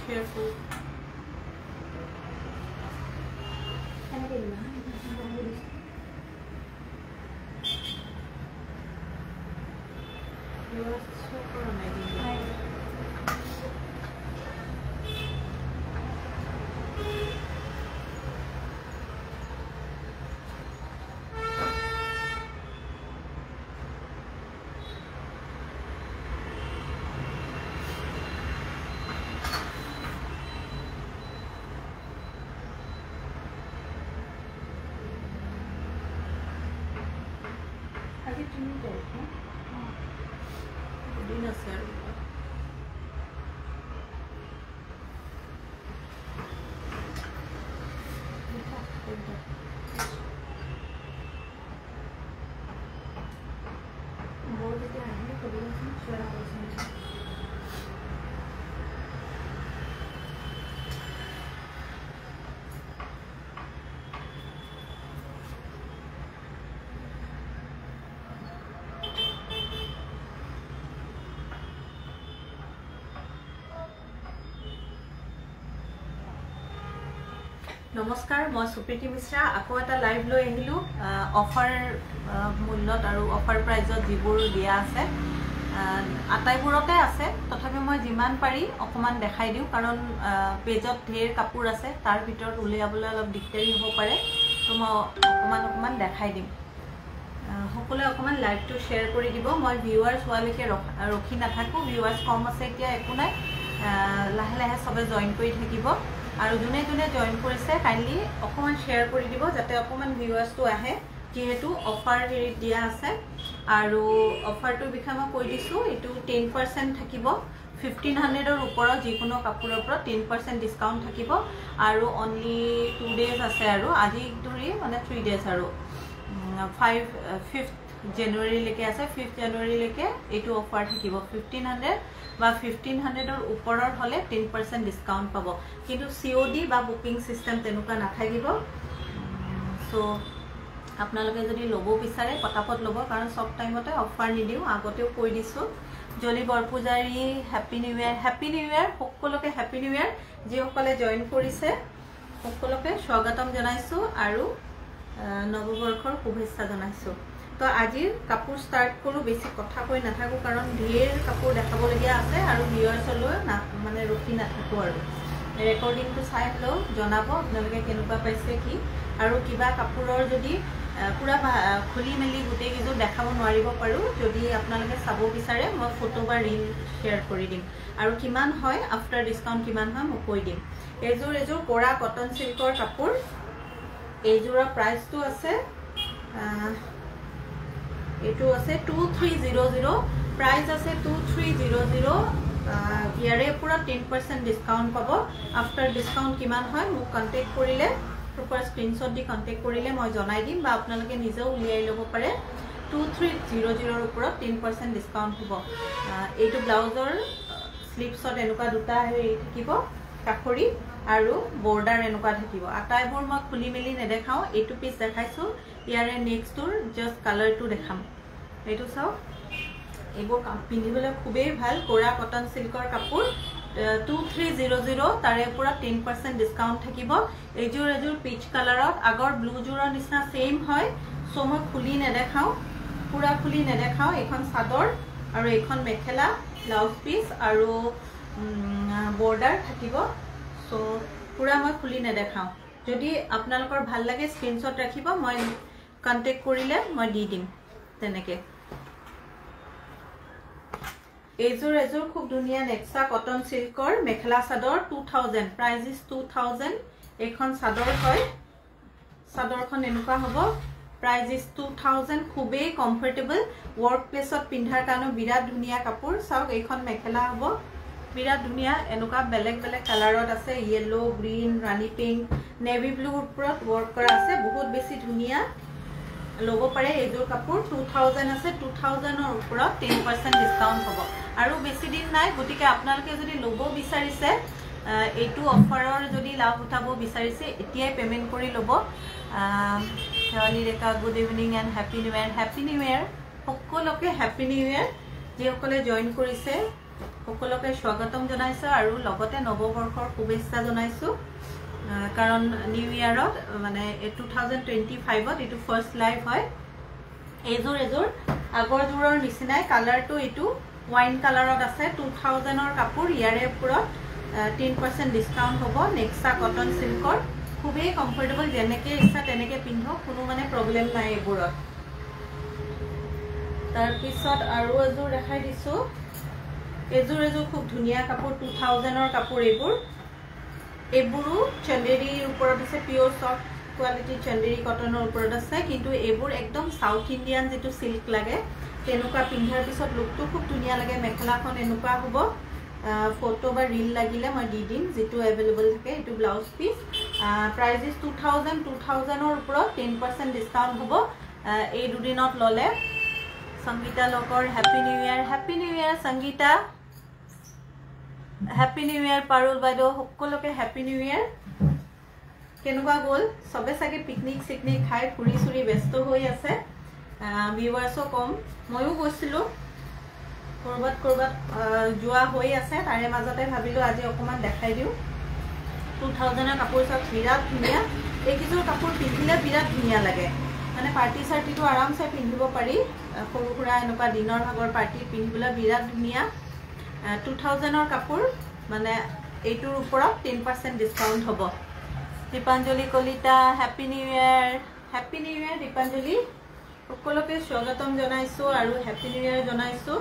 Cheerful. You are super amazing. নমস্কাৰ মই সুপ্ৰীতি মিশ্ৰা আকৌ এটা লাইভ লৈ আহিলো অফাৰ মূল্যত আৰু অফাৰ প্ৰাইজত যিবোৰ দিয়া আছে আটাইবোৰতে আছে তথাপি মই যিমান পাৰি অকমান দেখাই দিও কাৰণ পেজত ঢেৰ কাপোৰ আছে তাৰ ভিতৰত উলিয়াবলৈ অলপ দিগদাৰি হ'ব পাৰে তো মই অকমান দেখাই দিম সকলোৱে অকমান লাইভটো শেয়াৰ কৰি দিব মই ভিউৱাৰ্স হোৱালৈকে ৰখি নাথাকো ভিউৱাৰ্স কম আছে এতিয়া একো নাই লাহে লাহে সবে জয়েন কৰি থাকিব আৰু জুনে জয়েন কৰিছে কাইন্ডলি অকমান শেয়াৰ কৰি দিব যাতে অকমান ভিউৱাৰ্সটো আহে যেহেতু অফাৰ হেৰি দিয়া আছে আৰু অফাৰটো বিষয়ে মই কৈ দিছো এটো 10% থাকিব 1500 ৰ ওপৰত যিকোনো কাপোৰৰ ওপৰত 10% ডিসকাউন্ট থাকিব আৰু অনলি 2 ডেজ আছে আৰু আজি ধৰি মানে 3 ডেজ আৰু 5th জানুৱাৰী লৈকে আছে 5th জানুৱাৰী লৈকে এটো অফাৰ থাকিব 1500 বা 1500 ৰ ওপৰৰ হলে 10% ডিসকাউন্ট পাব কিন্তু COD বা বুকিং সিস্টেম তেনুকা নাথাকিব সো আপোনালোকে যদি লব বিচাৰে পটাপট লব কাৰণ সব টাইমতে অফাৰ নিদিও আগতেও কৈ দিছো জলি বৰপূজাৰী হ্যাপি নিউ ইয়াৰ সকলোকে হ্যাপি নিউ ইয়াৰ যি সকলে জয়েন কৰিছে সকলোকে স্বাগতম জনাইছো আৰু নৱবৰ্ষৰ শুভেচ্ছা জনাইছো তো আজিৰ কাপোৰ স্টাৰ্ট কৰো বেছি কথা কৈ নাথাকো কাৰণ ঢেৰ কাপোৰ দেখাবলগীয়া আছে আৰু ভিউৱাৰ্ছলৈ মানে ৰখি নাথাকো আৰু ৰেকৰ্ডিংটো চাই লও জনাব আপোনালোকে কেনেকুৱা পাইছে কি আৰু কিবা কাপোৰৰ যদি পুৰা খুলি মেলি গুটেই কিছু দেখাব নোৱাৰিব পাৰো যদি আপোনালোকে চাব বিচাৰে মই ফটো বা ৰিল শেয়াৰ কৰি দিম আৰু কিমান হয় আফটাৰ ডিসকাউন্ট কিমান হয় মই কৈ দিম এজোৰ কৰা কটন সিল্কৰ কাপোৰ এইজোৰৰ প্ৰাইসটো আছে এটো আছে 2300 প্ৰাইস আছে 2300 ইয়াৰে পুৰা 10% ডিসকাউন্ট পাব আফটাৰ ডিসকাউন্ট কিমান হয় মোক কন্টাক্ট কৰিলে প্ৰপাৰ স্ক্ৰিনশ্বট দি কন্টাক্ট কৰিলে মই জনাই দিম বা আপোনালোকে নিজেও উলিয়াই ল'ব পাৰে 2300 ৰ ওপৰত 10% ডিসকাউন্ট হ'ব এইটো ব্লাউজৰ স্লিপছত এনেকুৱা দুটা হেৰি থাকিব কাখৰি আৰু বৰ্ডাৰ এনেকুৱা থাকিব আটাইবোৰ মই খুলি মেলি নেদেখাও এইটো পিস দেখাইছো ইয়াৰে নেক্সটৰ জাস্ট কালাৰটো দেখাম এইটো চাও এইবোৰ পিন্ধিবলৈ খুবেই ভাল কোৰা কটন সিল্কৰ কাপোৰ 2300 তাৰে পুৰা 10% ডিসকাউন্ট থাকিব এজোৰ পিচ কালাৰত আগৰ ব্লু জোৰৰ নিচিনা সেম হয় সো মই খুলি নেদেখাও পুৰা খুলি নেদেখাও এখন সাদৰ আৰু এখন মেখেলা ব্লাউজ পিস আৰু বৰ্ডাৰ থাকিব সো পুৰা মই খুলি নেদেখাও যদি আপোনালোকৰ ভাল লাগে স্ক্ৰিনশ্বট ৰাখিব মই কন্টাক্ট কৰিলে মই দি দিম তেনেকে এজোৰ খুব ধুনিয়া নেক্সা কটন সিল্কৰ মেখেলা সাদৰ 2000 প্ৰাইস ইজ 2000 এখন সাদৰ হয় সাদৰখন এনেকুৱা হ'ব প্ৰাইস ইজ 2000 খুবেই কমফৰ্টেবল ওয়াৰ্ক প্লেসত পিন্ধাৰ কাৰণে বিৰাট ধুনিয়া কাপোৰ চাওক এইখন মেখেলা হ'ব বিৰাট ধুনিয়া এনেকুৱা বেলেগ কালাৰত আছে ইয়েলো গ্ৰীন ৰানী পিংক নেভি ব্লু ওপৰত ওয়াৰ্ক কৰা আছে বহুত বেছি ধুনিয়া ল'ব পাৰে এইযোৰ কাপোৰ 2000 আছে 2000 ৰ ওপৰত 10% ডিসকাউন্ট হ'ব আৰু বেছি দিন নাই গতিকে আপোনালোকে যদি ল'ব বিচাৰিছে এইটো অফাৰৰ যদি লাভ উঠাব বিচাৰিছে এতিয়াই পেমেন্ট কৰি ল'ব Shewali Rekha good evening and happy new year সকলোকে হ্যাপি নিউ ইয়াৰ যিসকলে জয়েন কৰিছে সকলোকে স্বাগতম জনাইছো আৰু লগতে নৱবৰ্ষৰ শুভেচ্ছা জনাইছো কাৰণ নিউ ইয়াৰত মানে 2025ত এটো ফাৰ্স্ট লাইভ হয় এজোৰ আগৰ জোৰৰ নিচিনাই কালাৰটো এটো ওয়াইন কালাৰত আছে 2000 ৰ কাপোৰ ইয়াৰে ওপৰত 10% ডিসকাউন্ট হ'ব নেক্সা কটন সিল্কৰ খুবেই কমফৰ্টেবল যেনেকে ইচ্ছা তেনেকে পিন্ধক কোনো মানে প্ৰবলেম নাই এবোৰত তাৰ পিছত আৰু এজোৰ দেখাই দিছো এজোৰ খুব ধুনিয়া কাপোৰ 2000 ৰ কাপোৰ এবোৰো চন্দেৰীৰ ওপৰত আছে পিওৰ সফট কোৱালিটি চন্দেৰী কটনৰ ওপৰত আছে কিন্তু এবোৰ একদম সাউথ ইন্ডিয়ান যেটো সিল্ক লাগে তেনুকা পিন্ধাৰ পিছত লুকটো খুব ধুনিয়া লাগে মেখেলাখন এনুকা হ'ব ফটো বা ৰীল লাগিলে মই দি দিম যেটো अवेलेबल থাকে এটো ব্লাউজ পিস প্ৰাইস ইজ 2000 ৰ ওপৰত 10% ডিসকাউন্ট হ'ব এই দুদিনত ললে সংগীতা লোকৰ happy new year Sangeeta happy new year Parul বাইদেউ সকলোকে হ্যাপি নিউ ইয়াৰ কেনুকা গল সবে সাগে পিকনিক খাই ফুৰি সুৰি ব্যস্ত হৈ আছে ভিউয়াৰ্সও কম ময়ো গৈছিলো কৰবাত জুৱা হৈ আছে তাৰে মাজতে ভাবিলো আজি অকমান দেখাই দিও 2000 ৰ কাপোৰ সব বিৰাট ধুনিয়া এইকিজোৰ কাপোৰ পিন্ধিলে বিৰাট ধুনিয়া লাগে মানে পাৰ্টি সাৰ্টিটো আৰামছে পিন্ধিব পাৰি সৰুকুৰা এনেকুৱা দিনৰ ভাগৰ পাৰ্টি পিন্ধিবলৈ বিৰাট ধুনিয়া 2000 ৰ কাপোৰ মানে এইটোৰ ওপৰত 10% ডিসকাউন্ট হ'ব দীপাঞ্জলি কলিতা হ্যাপি নিউ ইয়াৰ দীপাঞ্জলি সকলোকে স্বাগতম জনাইছো আৰু হ্যাপি নিউ ইয়াৰ জনাইছো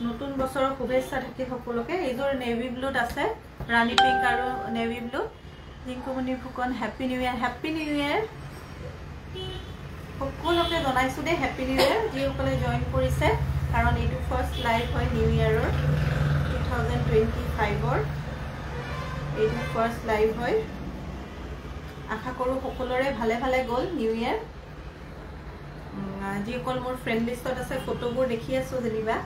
নতুন বছৰৰ শুভেচ্ছা থাকিল সকলোকে এইযোৰ নেভি ব্লুত আছে ৰাণী পিংক আৰু navy blue Jinkumoni Phukan happy new year সকলোকে জনাইছো দে হ্যাপি নিউ ইয়াৰ যিসকলে জয়েন কৰিছে কাৰণ এইটো ফাৰ্স্ট লাইভ হয় নিউ ইয়াৰৰ 2025ৰ এইটো ফাৰ্স্ট লাইভ হয় আশা কৰো সকলোৰে ভালে গল নিউ ইয়াৰ যিসকল মোৰ ফ্ৰেন্ড লিষ্টত আছে ফটোবোৰ দেখি আছো যেনিবা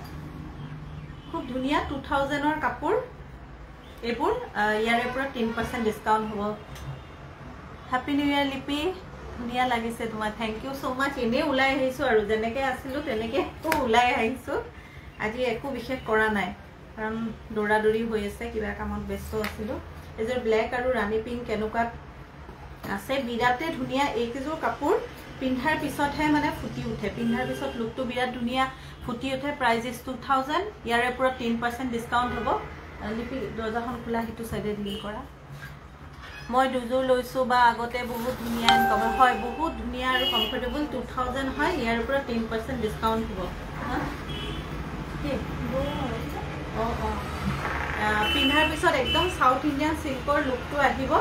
খুব ধুনিয়া 2000 ৰ কাপোৰ এবোৰ ইয়াৰে ওপৰত 10% ডিসকাউন্ট হ'ব হ্যাপি নিউ ইয়াৰ লিপি ধুনিয়া লাগিছে তোমাক থ্যাংক ইউ সো মাচ এনে উলাই আহিছো আৰু যেনেকে আছিল তেনেকে তো উলাই আহিছো আজি একো বিশেষ কৰা নাই কাৰণ দৌৰাদৌৰি হৈ আছে কিবা কামত ব্যস্ত আছিল এজৰ ব্ল্যাক আৰু ৰাণী পিংক কেনুকা আছে বিৰাটে ধুনিয়া এইকিজোৰ কাপোৰ পিন্ধাৰ পিছতহে মানে ফুটি উঠে পিন্ধাৰ পিছত লুকটো বিৰাট ধুনিয়া ফুটি উঠে প্ৰাইস ইজ 2000 ইয়াৰে ওপৰত 10% ডিসকাউন্ট হ'ব লিপি দৰ্জাখন খোলা হিটো সাইডে ডিল কৰা মই দুজোৰ লৈছো বা আগতে বহুত ধুনিয়া কভাৰ হয় বহুত ধুনিয়া আৰু কমফৰ্টেবল 2000 হয় ইয়াৰ ওপৰত 10% ডিসকাউন্ট হ'ব কি পিন্ধাৰ পিছত একদম সাউথ ইন্ডিয়ান সিল্কৰ লুকটো আহিব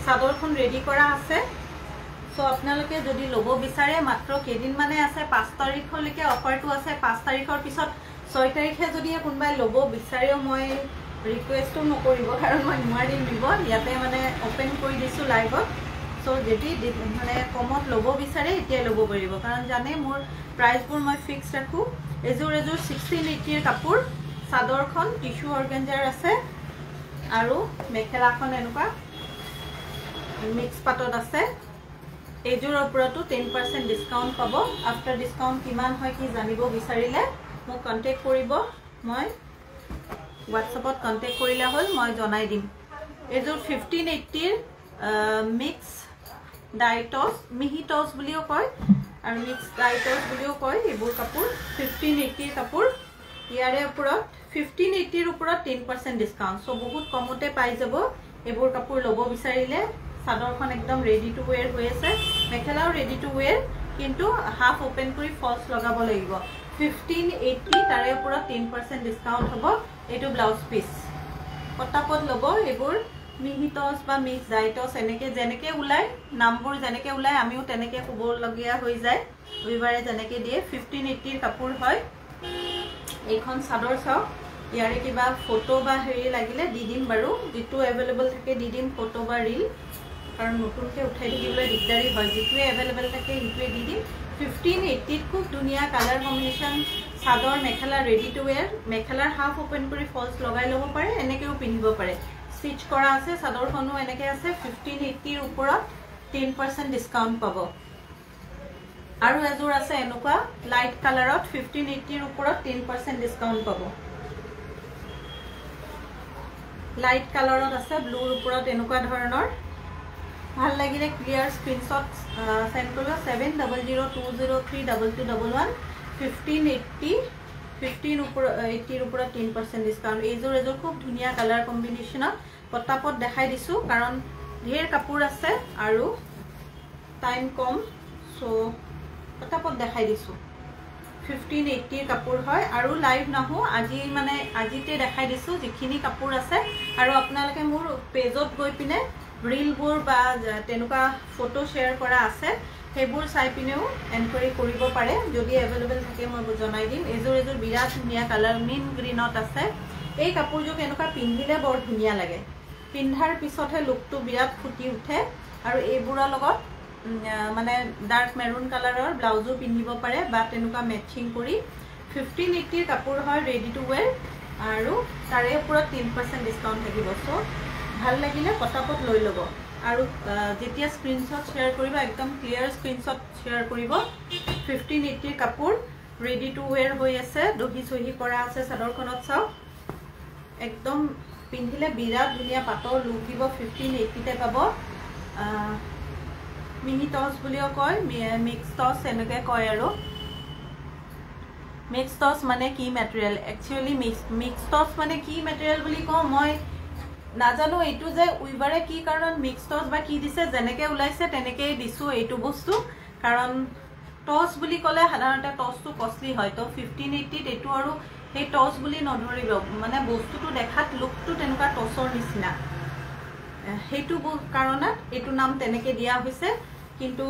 চাদৰখন ৰেডি কৰা আছে সো আপোনালোকে যদি ল'ব বিচাৰে মাত্ৰ কেদিন মানে আছে 5 তাৰিখলৈকে অফাৰটো আছে 5 তাৰিখৰ পিছত 6 তাৰিখে যদি কোনবাই ল'ব বিচাৰেও মই ৰিকুৱেষ্টটো নকৰিব কাৰণ মই নোৱাৰিম দিব ইয়াতে মানে ওপেন কৰি দিছো লাইভত সো যদি মানে কমত ল'ব বিচাৰে এতিয়া ল'ব পাৰিব কাৰণ জানে মোৰ প্ৰাইসবোৰ মই ফিক্স ৰাখো এজোৰ 1680 ৰ কাপোৰ চাদৰখন টিস্যু অৰ্গানজাৰ আছে আৰু মেখেলাখন এনেকুৱা মিক্স পাটত আছে এজোৰ ওপৰতো 10% ডিসকাউন্ট পাব আফটাৰ ডিসকাউন্ট কিমান হয় কি জানিব বিচাৰিলে মোক কন্টাক্ট কৰিব মই WhatsAppত কন্টাক্ট কৰিলে হ'ল মই জনাই দিম এজোৰ 1580 ৰ মিক্স ডাইটস মিহিটস বুলিও কয় আৰু মিক্স ডাইটস বুলিও কয় এবোৰ কাপোৰ 1580 ৰ কাপোৰ ইয়াৰে ওপৰত 1580 ৰ ওপৰত 10% ডিসকাউন্ট সো বহুত কমতে পাই যাব এবোৰ কাপোৰ ল'ব বিচাৰিলে চাদৰখন একদম ৰেডি টু ওয়্যাৰ হৈ আছে মেখেলাও ৰেডি টু ওয়্যাৰ কিন্তু হাফ ওপেন কৰি ফলস লগাব লাগিব 1580 তাৰে ওপৰত 10% ডিসকাউন্ট হ'ব এটো ব্লাউজ পিস পটাপট ল'ব এবোৰ মিহিটস বা মিক্স ডাইটস এনেকে যেনেকে উলাই নামবোৰ যেনেকে উলাই আমিও তেনেকে ক'ব লগিয়া হৈ যায় উইবাৰে যেনেকে দিয়ে 1580 ৰ কাপোৰ হয় এইখন চাদৰ চাও ইয়াৰে কিবা ফটো বা হেৰি লাগিলে দি দিম বাৰু যেটো अवेलेबल থাকে দি দিম ফটো বা ৰীল কাৰণ নতুনকৈ উঠাই থাকিবলৈ দিগদাৰী হয় যেটোৱে এভেইলেবল থাকে সেইটোৱে দি দিম 1580 খুব ধুনীয়া colour combination chador mekhela ready to ৱেৰ মেখেলাৰ হাফ ওপেন কৰি ফলছ লগাই ল'ব পাৰে এনেকৈও পিন্ধিব পাৰে স্টিচ কৰা আছে চাদৰখনো এনেকৈ আছে 1580 ৰ ওপৰত 10% ডিসকাউন্ট পাব আৰু এজোৰ আছে এনেকুৱা লাইট কালাৰত 1580 ৰ ওপৰত 10% ডিসকাউন্ট পাব লাইট কালাৰত আছে ব্লুৰ ওপৰত এনেকুৱা ধৰণৰ ভাল লাগিলে ক্লিয়াৰ স্ক্ৰিনশ্বট সেন্ড কৰিব 7002032211 1580 15 ওপৰত 80 ৰ ওপৰত 10% ডিসকাউন্ট এজোৰ খুব ধুনীয়া কালাৰ কম্বিনেশ্যনত পটাপট দেখাই দিছো কাৰণ ঢেৰ কাপোৰ আছে আৰু টাইম কম সো পটাপট দেখাই দিছো 1580 কাপোৰ হয় আৰু লাইভ নাহো আজি মানে আজিতে দেখাই দিছো যিখিনি কাপোৰ আছে আৰু আপোনালোকে মোৰ পেজত গৈ পিনে ৰীলবোৰ বা তেনুকা ফটো শেয়াৰ কৰা আছে হেবোৰ চাই পিনেও এনকোয়াৰি কৰিব পাৰে যদি এভেইলেবল থাকে মই জনাই দিম এজোৰ বিৰাট ধুনীয়া কালাৰ মিন গ্ৰীনত আছে এই কাপোৰযোৰ কেনেকুৱা পিন্ধিলে বৰ ধুনীয়া লাগে পিন্ধাৰ পিছতহে লুকটো বিৰাট ফুটি উঠে আৰু এইবোৰৰ লগত মানে ডাৰ্ক মেৰুন কালাৰৰ ব্লাউজো পিন্ধিব পাৰে বা তেনুকা মেচিং কৰি 1580 কাপোৰ হয় ৰেডি টু ৱেৰ আৰু তাৰে ওপৰত 10% ডিসকাউন্ট থাকিব সো ভাল লাগিলে পটাপট লৈ ল'ব আৰু যেতিয়া স্ক্ৰিনশ্বট শেয়াৰ কৰিব একদম ক্লিয়াৰ স্ক্ৰিনশ্বট শেয়াৰ কৰিব 1580 কাপোৰ ৰেডি টু ৱেৰ হৈ আছে দহি সহি কৰা আছে চাদৰখনত চাও একদম পিন্ধিলে বিৰাট ধুনীয়া পাটৰ লুক দিব 1580 তে পাব মিনি টস বুলিও কয় মিক্স টস এনেকে কয় আৰু মিক্স টস মানে কি ম্যাটেৰিয়েল একচুয়ালি মিক্স টস মানে কি ম্যাটেৰিয়েল বুলি কও মই নাজানো এইটো যে উইবাৰে কি কাৰণ মিক্স টস বা কি দিছে যেনেকে উলাইছে তেনেকেই দিছো এইটো বস্তু কাৰণ টস বুলি কলে সাধাৰণতে টসটো কষ্টলি হয় তো 1580 ত এটো আৰু সেই টস বুলি নধৰিব মানে বস্তুটো দেখাত লুকটো তেনকা টসৰ নিচিনা হেতু কাৰণত এটো নাম তেনেকে দিয়া হৈছে কিন্তু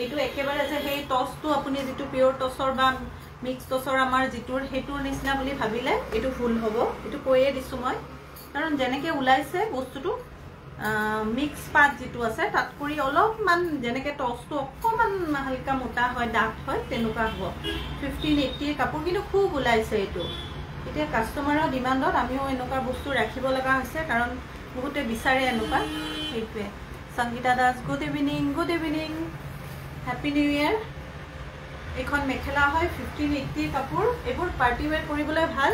এটো একেবাৰে যে সেই টসটো আপুনি যেটো পিওৰ টসৰ বা মিক্স টসৰ আমাৰ যেটোৰ হেতুৰ নিচিনা বুলি ভাবিলে এটো ভুল হ'ব এটো কৈয়ে দিছো মই কাৰণ যেনেকে উলাইছে বস্তুটো মিক্স পাত যেটো আছে তাত কৰি অলপমান যেনেকে টসটো অকমান হালকা মোটা হয় ডাঠ হয় তেনুকা হ'ব 1580 কাপোৰ কিন্তু খুব উলাইছে এটো এতিয়া কাস্টমাৰৰ ডিমান্ডত আমিও এনেকুৱা বস্তু ৰাখিব লগা হৈছে কাৰণ বহুতে বিচাৰে এনেকুৱা এইটোৱে Sangeeta Das good evening happy new year এখন মেখেলা হয় 1580 কাপোৰ এবোৰ পাৰ্টি ওয়্যাৰ কৰিবলৈ ভাল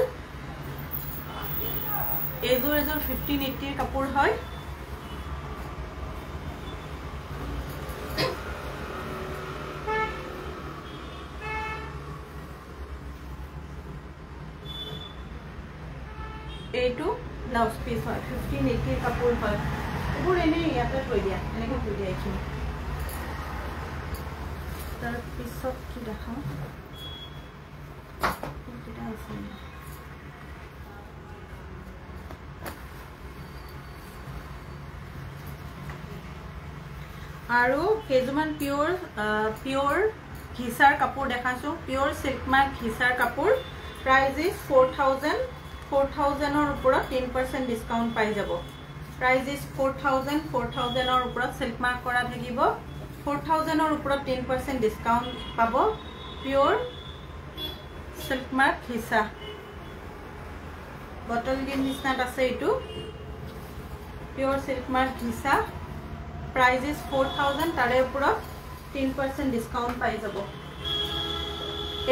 এজোৰ 1580 কাপোৰ হয় এইটো ব্লাউজ পিস হয় 1580 কাপোৰ হয় এবোৰ এনে ইয়াতে থৈ দিয়া এনেকে থৈ দিয়া এইখিনি তাৰ পিছত কি দেখাও কিটা আছে আৰু কেজুমান পিওৰ ঘিসাৰ কাপোৰ দেখাছো পিওৰ সিল্ক মাৰ্ক ঘিসাৰ কাপোৰ প্ৰাইস ইজ 4000 ৰ ওপৰত 10% ডিসকাউন্ট পাই যাব প্ৰাইস ইজ 4000 ৰ ওপৰত সিল্ক মাৰ্ক কৰা থাকিব 4000 ৰ ওপৰত 10% ডিসকাউন্ট পাব pure silk mark ঘিসা bottle green নিচিনাত আছে এটো pure silk mark ঘিসা price is 4000 तारे ऊपर 10% डिस्काउंट पाई जाबो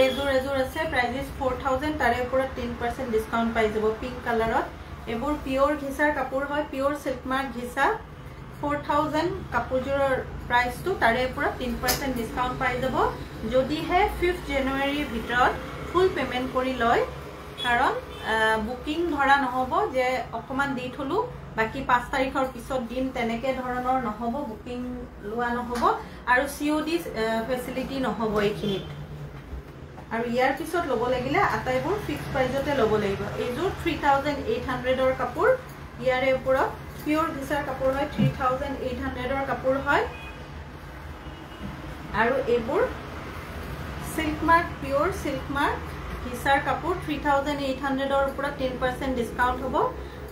एजोर আছে प्राइस इज 4000 तारे ऊपर 10% डिस्काउंट पाई जाबो पिंक कलरत एबोर प्योर घिसार कापुर হয় प्योर सिल्क मार्क घिसा 4000 कापुरजोर प्राइस तो तारे ऊपर 10% डिस्काउंट पाई जाबो जदि है 5 जनवरी ভিতৰত ফুল পেমেন্ট কৰি লয় কাৰণ বুকিং ধৰা নহব যে অকমান দি থলু বাকি 5 তাৰিখৰ পিছত দিন তেনেকে ধৰণৰ নহব বুকিং লোৱা নহব আৰু সিওডি ফেসিলিটি নহব এইখিনিত আৰু ইয়াৰ পিছত লব লাগিলে আটাইবোৰ ফিক্স প্ৰাইজতে লব লাগিব এজোৰ 3800 ৰ কাপোৰ ইয়াৰে ওপৰত পিওৰ ঘিসাৰ কাপোৰ হয় 3800 ৰ কাপোৰ হয় আৰু এবোৰ silk mark pure silk mark ঘিসাৰ কাপোৰ 3800 ৰ ওপৰত 10% ডিসকাউন্ট হ'ব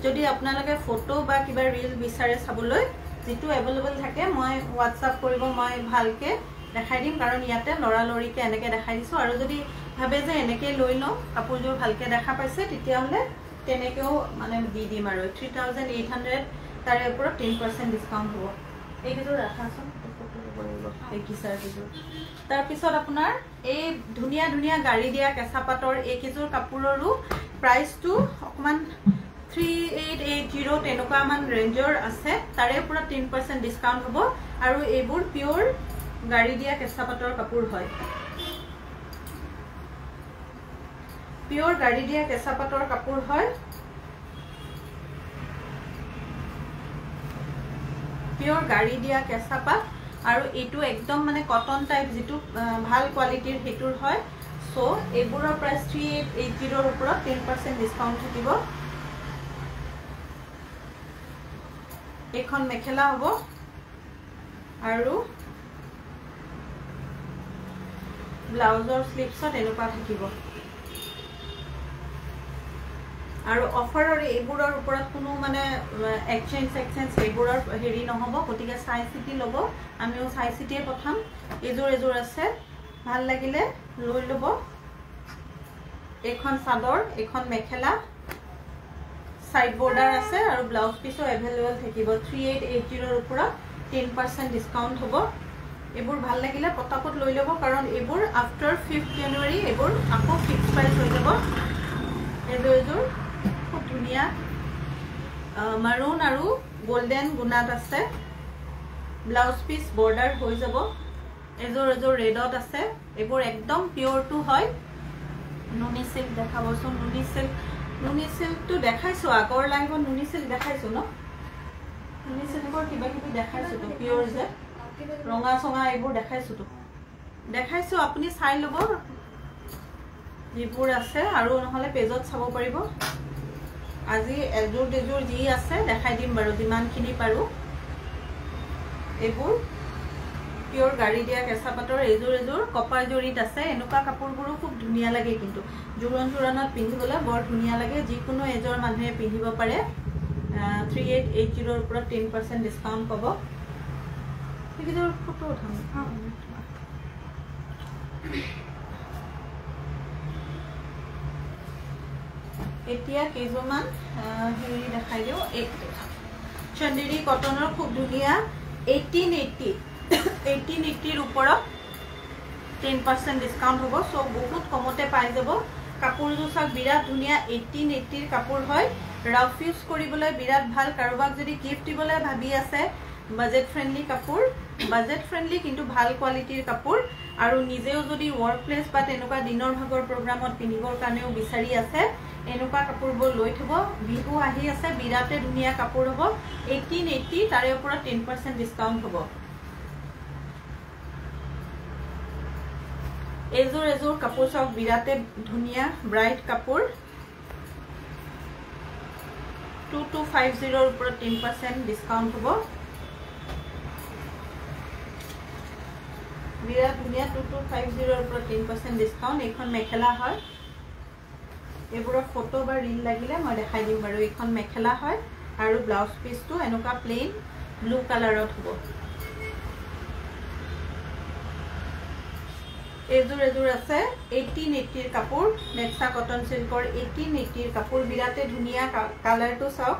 যদি আপোনালোকে ফটো বা কিবা ৰীল বিচাৰে চাবলৈ যেটো अवेलेबल থাকে মই WhatsApp কৰিব মই ভালকে দেখাই দিম কাৰণ ইয়াতে লৰালৰিকে এনেকে দেখাই দিছো আৰু যদি ভাবে যে এনেকে লৈ ল কাপোৰযোৰ ভালকে দেখা পাইছে তেতিয়া হলে তেনেকেও মানে দি দিম আৰু 3800 তাৰে ওপৰত 10% ডিসকাউন্ট হ'ব এইকেইযোৰ ৰাখাচোন এই কিসাৰযোৰ তাৰ পিছত আপোনাৰ এই ধুনিয়া ধুনিয়া গাড়ী দিয়া কেঁচা পাটৰ এইকেইযোৰ কাপোৰৰো প্ৰাইসটো অকমান 3880 তেনেকুৱা মান ৰেঞ্জৰ আছে তাৰে ওপৰত 10% ডিসকাউন্ট হ'ব আৰু এইবোৰ পিওৰ গাড়ী দিয়া কেঁচা পাটৰ কাপোৰ হয় পিওৰ গাড়ি দিয়া কেঁচা পাটৰ কাপোৰ হয় পিওৰ গাড়ি দিয়া কেঁচা পাট আৰু এটো একদম মানে কটন টাইপ যেটো ভাল কোৱালিটিৰ হেতুৰ হয় সো এবোৰৰ প্ৰাইস 3880 ৰ ওপৰত 10% ডিসকাউন্ট থাকিব এখন মেখেলা হ'ব আৰু ব্লাউজৰ স্লিপছত এনেকুৱা থাকিব আৰু অফাৰৰ এইবোৰৰ ওপৰত কোনো মানে এক্সচেঞ্জ এইবোৰৰ হেৰি নহব গতিকে চাই চিটি লব আমিও চাই চিটিয়ে পঠাম এজোৰ আছে ভাল লাগিলে লৈ লব এখন চাদৰ এখন মেখেলা সাইড বৰ্ডাৰ আছে আৰু ব্লাউজ পিসো अवेलेबल থাকিব 3880 ৰ ওপৰত 10% ডিসকাউন্ট হ'ব এবোৰ ভাল লাগিলে পটাপট লৈ লব কাৰণ এবোৰ আফটাৰ 5th জানুৱাৰী এবোৰ আকৌ ফিক্স প্ৰাইস হৈ যাব এজোৰ খুব ধুনিয়া মাৰুন আৰু গোল্ডেন গুণাত আছে ব্লাউজ পিস বৰ্ডাৰ হৈ যাব এজোৰ ৰেডত আছে এবোৰ একদম পিওৰ টু হয় নুনি সিল্ক দেখাবচোন নুনি সিল্কটো দেখাইছো আগৰ লাইভত নুনি সিল্ক দেখাইছো ন নুনি সিল্কৰ কিবা কিবি দেখাইছো তো পিওৰ যে ৰঙা সঙা এইবোৰ দেখাইছো আপুনি চাই লব যিবোৰ আছে আৰু নহলে পেজত চাব পাৰিব আজি এজোৰ দেজোৰ যি আছে দেখাই দিম বাৰু যিমানখিনি পাৰো এইবোৰ পিওৰ গাড়ি দিয়া কেঁচা পাটৰ এজোৰ কপাৰ জৰিত আছে এনেকুৱা কাপোৰবোৰো খুব ধুনিয়া লাগে কিন্তু জোৰণত পিন্ধিবলৈ বৰ ধুনিয়া লাগে যিকোনো এজৰ মানুহে পিন্ধিব পাৰে 3880 ৰ ওপৰত 10% ডিসকাউন্ট পাব এইকেইযোৰ ফটো উঠাম এতিয়া কেইজমান হেৰি দেখাই দিও চন্দেৰী কটনৰ খুব ধুনিয়া 1880 ৰ ওপৰত 10% ডিসকাউন্ট হ'ব সো বহুত কমতে পাই যাব কাপোৰযোৰ সব বিৰাট ধুনিয়া 1880 ৰ কাপোৰ হয় ৰাফ ইউজ কৰিবলৈ বিৰাট ভাল কাৰোবাক যদি গিফট দিবলৈ ভাবি আছে বাজেট ফ্ৰেন্ডলি কাপোৰ বাজেট ফ্ৰেন্ডলি কিন্তু ভাল কোৱালিটিৰ কাপোৰ আৰু নিজেও যদি ওয়াৰ্ক প্লেস বা তেনেকুৱা দিনৰ ভাগৰ প্ৰগ্ৰামত পিন্ধিবৰ কাৰণেও বিচাৰি আছে এনেকুৱা কাপোৰবোৰ লৈ থব বিহু আহি আছে বিৰাটে ধুনিয়া কাপোৰ হ'ব 1880 তাৰে ওপৰত 10% ডিসকাউন্ট হ'ব এজোৰ কাপোৰ সব বিৰাটে ধুনিয়া ব্ৰাইট কাপোৰ 2250 ৰ ওপৰত 10% ডিসকাউন্ট হ'ব বিৰাট ধুনিয়া 2250 ৰ ওপৰত 10% ডিসকাউন্ট এখন মেখেলা হয় এবোৰৰ ফটো বা ৰীল লাগিলে মই দেখাই দিম বাৰু এখন মেখেলা হয় আৰু ব্লাউজ পিসটো এনেকুৱা প্লেন ব্লু কালাৰত হ'ব এজোৰ আছে 1880 ৰ কাপোৰ নেক্সা কটন সিল্কৰ 1880 ৰ কাপোৰ বিৰাটে ধুনিয়া কালাৰটো চাওক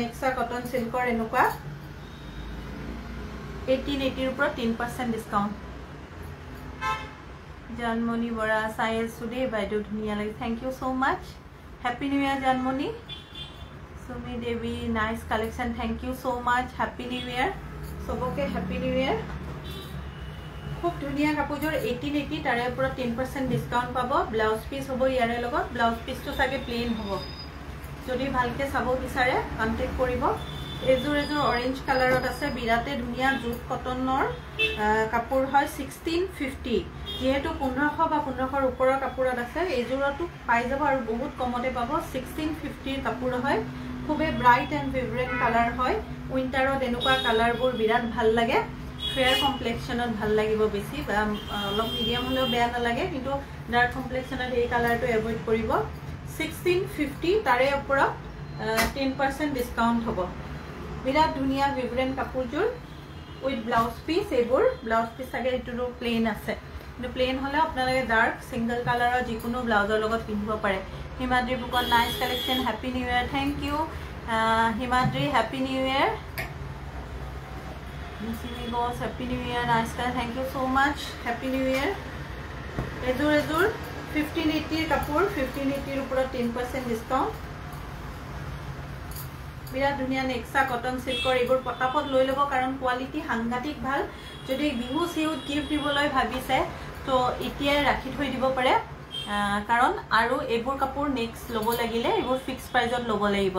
নেক্সা কটন সিল্কৰ এনেকুৱা 1880 ৰ ওপৰত 10% ডিসকাউন্ট জানমণি বৰা সাইল সুদে বাইদেউ ধুনিয়া লাগে thank you so much happy new year Janmoni Sumi Devi nice collection thank you so much happy new year সবকে হ্যাপি নিউ ইয়ার খুব ধুনিয়া কাপোৰযোৰ 1880 তাৰে ওপৰত 10% ডিসকাউন্ট পাব ব্লাউজ পিস হ'ব ইয়াৰে লগত ব্লাউজ পিসটো সাগে প্লেন হ'ব যদি ভালকে চাব বিচাৰে কন্টাক্ট কৰিব এজোৰ অৰেঞ্জ কালাৰত আছে বিৰাটে ধুনিয়া জুট কটনৰ কাপোৰ হয় 1650 যেহেতু 1500 বা 1500 ৰ ওপৰৰ কাপোৰত আছে এজোৰটো পাই যাব আৰু বহুত কমতে পাব 1650 ৰ কাপোৰ হয় খুবে ব্ৰাইট এন্ড ভিব্ৰেন্ট কালাৰ হয় উইন্টাৰত এনেকুৱা কালাৰবোৰ বিৰাট ভাল লাগে ফেয়াৰ কমপ্লেক্সনত ভাল লাগিব বেছি অলপ মিডিয়াম হলেও বেয়া নালাগে কিন্তু ডাৰ্ক কমপ্লেক্সনত এই কালাৰটো এভয়েড কৰিব 1650 তাৰে ওপৰত 10% ডিসকাউন্ট হ'ব বিৰাট ধুনীয়া ভিব্ৰেণ্ট কাপোৰযোৰ উইথ ব্লাউজ পিচ এইবোৰ ব্লাউজ পিচ চাগে এইটো প্লেন আছে কিন্তু প্লেন হ'লে আপোনালোকে ডাৰ্ক ছিংগল কালাৰৰ যিকোনো ব্লাউজৰ লগত পিন্ধিব পাৰে হিমাদ্ৰী বুকত nice collection happy new year thank you Himadri happy new year boss happy new year nice colour thank you so' much happy new year এযোৰ 1580 কাপোৰ 1580 ওপৰত 10% ডিছকাউণ্ট বিৰাট ধুনীয়া নেক্সা কটন সিল্কৰ এইবোৰ পটাপট লৈ ল'ব কাৰণ কোৱালিটি সাংঘাতিক ভাল যদি বিহু সিউত গিফ্ট দিবলৈ ভাবিছে তো এতিয়াই ৰাখি থৈ দিব পাৰে কাৰণ আৰু এইবোৰ কাপোৰ নেক্সট ল'ব লাগিলে এইবোৰ ফিক্স প্ৰাইজত ল'ব লাগিব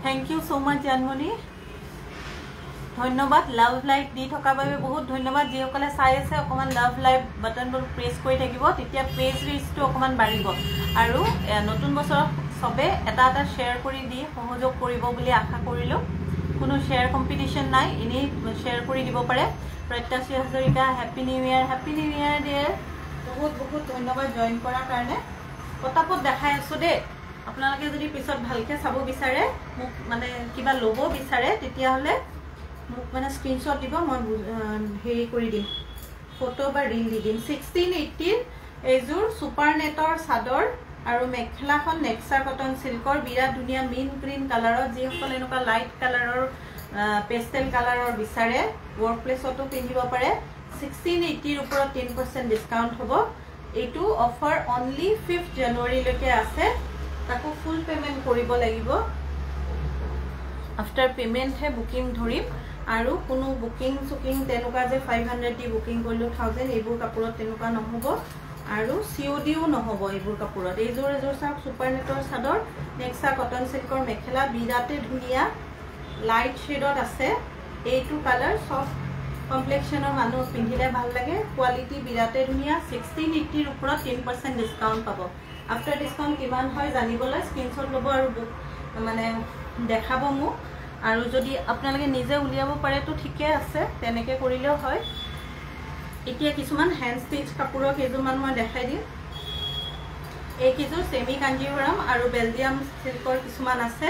থেংক ইউ ছ' মাছ জানমণি ধন্যবাদ লাভ লাইক দি থকাৰ বাবে বহুত ধন্যবাদ যিসকলে চাই আছে অকণমান লাভ লাইভ বাটনবোৰ প্ৰেছ কৰি থাকিব তেতিয়া পেজ ৰিচটো অকণমান বাঢ়িব আৰু নতুন বছৰত সবে এটা শ্বেয়াৰ কৰি দি সহযোগ কৰিব বুলি আশা কৰিলোঁ কোনো শ্বেয়াৰ কম্পিটিশ্যন নাই এনেই শ্বেয়াৰ কৰি দিব পাৰে Pratyashi Hazarika happy new year dear বহুত বহুত ধন্যবাদ জইন কৰাৰ কাৰণে পটাপট দেখাই আছোঁ দেই আপোনালোকে যদি পিছত ভালকৈ চাব বিচাৰে মোক মানে কিবা ল'ব বিচাৰে তেতিয়াহ'লে মোক মানে স্ক্ৰীনশ্বট দিব মই হেৰি কৰি দিম ফটো বা ৰিল দি দিম 1680 এইযোৰ ছুপাৰ নেটৰ চাদৰ আৰু মেখেলাখন নেক্সা কটন সিল্কৰ বিৰাট ধুনীয়া মিন গ্ৰীণ কালাৰত যিসকলে এনেকুৱা লাইট কালাৰৰ পেষ্টেল কালাৰৰ বিচাৰে ৱৰ্ক প্লেছতো পিন্ধিব পাৰে 1680 ওপৰত 10% ডিছকাউণ্ট হ'ব এইটো অফাৰ অনলি 5 জানুৱাৰীলৈকে আছে তাকো ফুল পেমেণ্ট কৰিব লাগিব আফটাৰ পেমেণ্টহে বুকিং ধৰিম আৰু কোনো বুকিং চুকিং তেনেকুৱা যে 500 দি বুকিং কৰিলোঁ 1000 এইবোৰ কাপোৰত তেনেকুৱা নহ'ব আৰু CODও নহ'ব এইবোৰ কাপোৰত এইযোৰ চাওক ছুপাৰ নেটৰ চাদৰ নেক্সা কটন সিল্কৰ মেখেলা বিৰাটে ধুনীয়া লাইট শ্বেডত আছে এইটো কালাৰ সফ্ট কমপ্লেক্সনৰ মানুহ পিন্ধিলে ভাল লাগে কোৱালিটি বিৰাটে ধুনীয়া 1680 ওপৰত 10% ডিছকাউণ্ট পাব আফটাৰ ডিছকাউণ্ট কিমান হয় জানিবলৈ স্ক্ৰীনশ্বট ল'ব আৰু মানে দেখাব মোক আৰু যদি আপোনালোকে নিজে উলিয়াব পাৰে তো ঠিকে আছে তেনেকৈ কৰিলেও হয় এতিয়া কিছুমান হ্যান্ড স্টিচ কাপোৰৰ কেইযোৰমান মই দেখাই দিম এইকেইযোৰ সেমি কাঞ্জিভৰম আৰু বেলজিয়াম সিল্কৰ কিছুমান আছে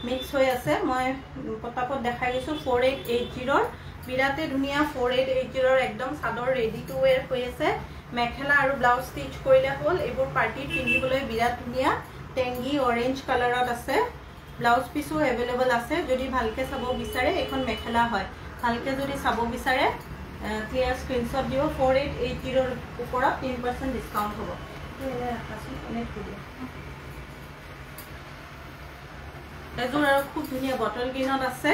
মিক্স হৈ আছে মই পটাপট দেখাই দিছোঁ 4880 বিৰাটে ধুনীয়া 4880 একদম চাদৰ ৰেডি টু ৱেৰ হৈ আছে মেখেলা আৰু ব্লাউজ ষ্টিচ কৰিলে হ'ল এইবোৰ পাৰ্টিত পিন্ধিবলৈ বিৰাট ধুনীয়া টেংগি অৰেঞ্জ কালাৰত আছে ব্লাউজ পিসও এভেইলেবল আছে যদি ভালকে চাব বিচাৰে এখন মেখেলা হয় ভালকে যদি চাব বিচাৰে ক্লিয়াৰ স্ক্ৰীনশ্বট দিব 4880 ওপৰত 10% ডিছকাউণ্ট হ'ব এযোৰ আৰু খুব ধুনীয়া বটল গ্ৰীণত আছে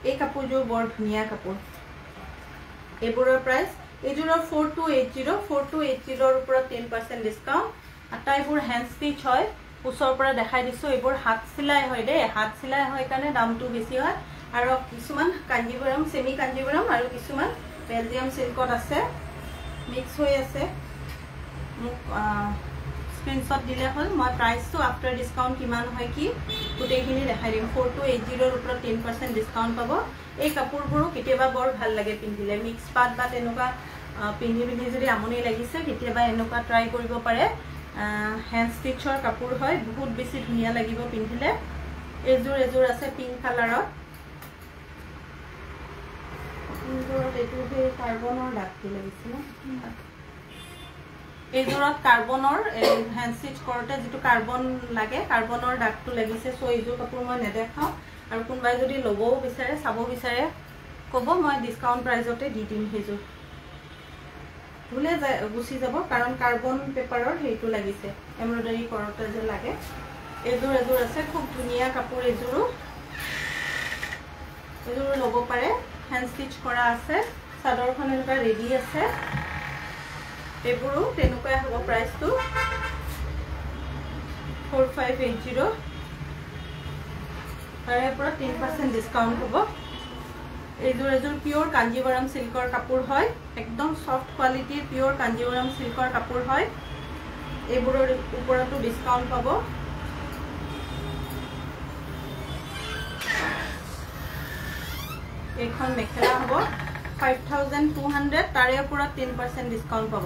এই কাপোৰযোৰ বৰ ধুনীয়া কাপোৰ এইবোৰৰ প্ৰাইচ এইযোৰৰ 4280 ওপৰত 10% ডিছকাউণ্ট আটাইবোৰ হ্যান্ড স্টিচ হয় ওচৰৰ পৰা দেখাই দিছোঁ এইবোৰ হাত চিলাই হয় দেই হাত চিলাই হয় কাৰণে দামটো বেছি হয় আৰু কিছুমান কাঞ্জিভৰম সেমি কাঞ্জিভৰম আৰু কিছুমান বেলজিয়াম সিল্কত আছে মিক্স হৈ আছে মোক স্ক্ৰীনশ্বট দিলে হ'ল মই প্ৰাইচটো আফটাৰ ডিছকাউণ্ট কিমান হয় কি গোটেইখিনি দেখাই দিম 4280 ওপৰত 10% ডিছকাউণ্ট পাব এই কাপোৰবোৰো কেতিয়াবা বৰ ভাল লাগে পিন্ধিলে মিক্স পাট বা তেনেকুৱা পিন্ধি যদি আমনি লাগিছে কেতিয়াবা এনেকুৱা ট্ৰাই কৰিব পাৰে হ্যান্ড স্টিচৰ কাপোৰ হয় বহুত বেছি ধুনীয়া লাগিব পিন্ধিলে এযোৰ আছে পিংক কালাৰত এইটো কাৰ্বনৰ দাগটো লাগিছিল এইযোৰত কাৰ্বনৰ হ্যান্ড স্টিচ কৰোঁতে যিটো কাৰ্বন লাগে কাৰ্বনৰ দাগটো লাগিছে চ' এইযোৰ কাপোৰ মই নেদেখাওঁ আৰু কোনোবাই যদি ল'বও বিচাৰে চাব বিচাৰে ক'ব মই ডিছকাউণ্ট প্ৰাইজতে দি দিম সেইযোৰ ধুলে গুচি যাব কাৰণ কাৰ্বন পেপাৰৰ সেইটো লাগিছে এমব্ৰইডাৰী কৰোঁতে যে লাগে এইযোৰ আছে খুব ধুনীয়া কাপোৰ এইযোৰো ল'ব পাৰে হ্যান্ড স্টিচ কৰা আছে চাদৰখন এনেকুৱা ৰেডি আছে এইবোৰো তেনেকুৱাই হ'ব প্ৰাইচটো 4580 তাৰে পৰা 10% ডিছকাউণ্ট হ'ব এইযোৰ পিওৰ কাঞ্জিভৰম সিল্কৰ কাপোৰ হয় একদম সফ্ট কোৱালিটিৰ পিওৰ কাঞ্জিভৰম সিল্কৰ কাপোৰ হয় এইবোৰৰ ওপৰতো ডিছকাউণ্ট পাব এইখন মেখেলা হ'ব 5200 তাৰে ওপৰত 10% ডিছকাউণ্ট পাব